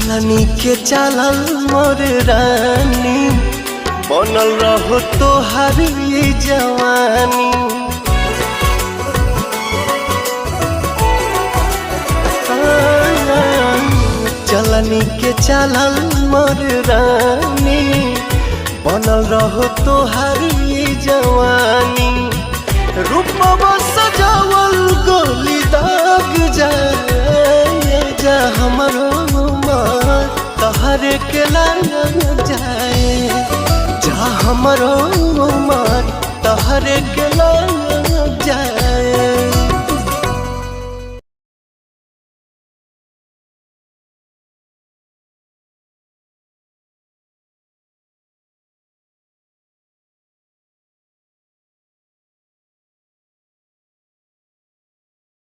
चलनी के चलल मोर रानी बनल रहो तोहार जवानी। चलनी के चलल मोर रानी बनल रहो तोहार जवानी। रूपवा सजावल गोली दाग जा हमरो मार तहरे के लाग जाए जा हमरो मार तहरे के लाग जाए।